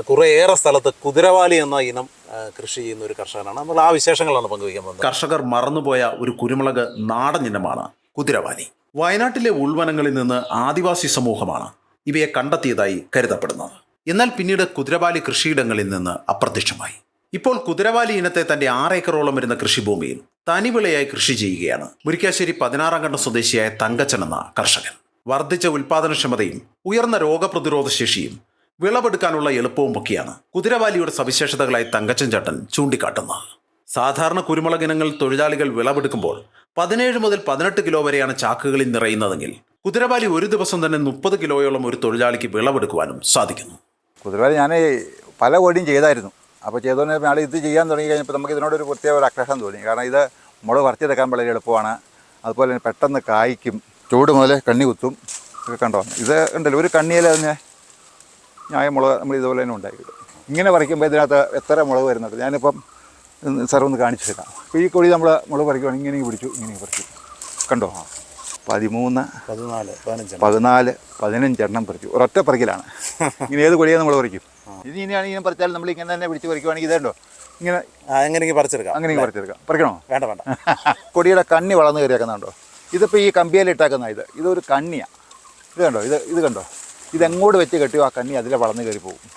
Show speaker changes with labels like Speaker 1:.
Speaker 1: കുറേയേറെ സ്ഥലത്ത് കുതിരവാലി എന്ന ഇനം കൃഷി ചെയ്യുന്ന ഒരു കർഷകനാണ്. നമ്മൾ ആ വിശേഷങ്ങളാണ് പങ്കുവയ്ക്കാൻ പോകുന്നത്.
Speaker 2: കർഷകർ മറന്നുപോയ ഒരു കുരുമുളക് നാടൻ ഇനമാണ് കുതിരവാലി. വയനാട്ടിലെ ഉൾവനങ്ങളിൽ നിന്ന് ആദിവാസി സമൂഹമാണ് ഇവയെ കണ്ടെത്തിയതായി കരുതപ്പെടുന്നത്. എന്നാൽ പിന്നീട് കുതിരവാലി കൃഷിയിടങ്ങളിൽ നിന്ന് അപ്രത്യക്ഷമായി. ഇപ്പോൾ കുതിരവാലി ഇനത്തെ തന്റെ 6 ഏക്കറോളം വരുന്ന കൃഷിഭൂമിയിൽ തനിവിളയായി കൃഷി ചെയ്യുകയാണ് മുരിക്കാശ്ശേരി 16 കണ്ടം സ്വദേശിയായ തങ്കച്ചൻ എന്ന കർഷകൻ. വർദ്ധിച്ച ഉൽപാദനക്ഷമതയും ഉയർന്ന രോഗപ്രതിരോധ ശേഷിയും വിളവെടുക്കാനുള്ള എളുപ്പവും ഒക്കെയാണ് കുതിരവാലിയുടെ സവിശേഷതകളായി തങ്കച്ചൻ ചേട്ടൻ ചൂണ്ടിക്കാട്ടുന്നത്. സാധാരണ കുരുമുളക് ഇനങ്ങൾ തൊഴിലാളികൾ വിളവെടുക്കുമ്പോൾ 17 മുതൽ 18 കിലോ വരെയാണ് ചാക്കുകളിൽ നിറയുന്നതെങ്കിൽ കുതിരവാലി ഒരു ദിവസം തന്നെ 30 കിലോയോളം ഒരു തൊഴിലാളിക്ക് വിളവെടുക്കുവാനും സാധിക്കുന്നു.
Speaker 3: കുതിരവാലി ഞാൻ പല കോടിയും ചെയ്തായിരുന്നു. അപ്പോൾ ചെയ്തോണ്ട് നാളെ ഇത് ചെയ്യാൻ തുടങ്ങി കഴിഞ്ഞപ്പോൾ നമുക്ക് ഇതിനോടൊരു പ്രത്യേക ഒരു ആഗ്രഹം തോന്നി. കാരണം ഇത് മുളക് പറിച്ചെടുക്കാൻ വളരെ എളുപ്പമാണ്. അതുപോലെ തന്നെ പെട്ടെന്ന് കായ്ക്കും, ചൂട് മുതൽ കണ്ണി കുത്തും ഒക്കെ കണ്ടോ. ഇത് ഉണ്ടല്ലോ ഒരു കണ്ണിയിൽ തന്നെ മുളക് നമ്മൾ ഇതുപോലെ തന്നെ ഉണ്ടാക്കിയിട്ട് ഇങ്ങനെ പറിക്കുമ്പോൾ ഇതിനകത്ത് എത്ര മുളക് വരുന്നുണ്ട്. ഞാനിപ്പം സാർ ഒന്ന് കാണിച്ചു തരാം. അപ്പോൾ ഈ കൊടി നമ്മൾ മുളക് പറിക്കുവാണെങ്കിൽ ഇങ്ങനെ പിടിച്ചു, ഇങ്ങനെ പറിച്ചു കണ്ടോ. 13, 14, 15 എണ്ണം പറിച്ചു ഒരൊറ്റ പറിക്കലാണ്. ഇങ്ങനെ ഏത് കൊടിയാണ് നമ്മൾ പറിക്കും. ഇനിയാണെങ്കിൽ ഇങ്ങനെ പറിച്ചാൽ നമ്മൾ ഇങ്ങനെ തന്നെ പിടിച്ച് പറിക്കുവാണെങ്കിൽ ഇതുണ്ടോ ഇങ്ങനെ
Speaker 1: അങ്ങനെ പറിച്ചെടുക്കാം.
Speaker 3: അങ്ങനെ പറിച്ചെടുക്കാം. പറിക്കണോ?
Speaker 1: വേണ്ട വേണ്ട.
Speaker 3: കൊടിയുടെ കണ്ണി വളർന്ന് കയറിയേക്കുന്നുണ്ടോ. ഇതിപ്പോൾ ഈ കമ്പിയിൽ ഇട്ടാക്കുന്ന ഇതൊരു കണ്ണിയാണ്. ഇത് കണ്ടോ, ഇത് കണ്ടോ. ഇതെങ്ങോട്ട് വെച്ച് കെട്ടിയോ ആ കണ്ണി അതിലെ വളർന്ന് കയറി പോകും.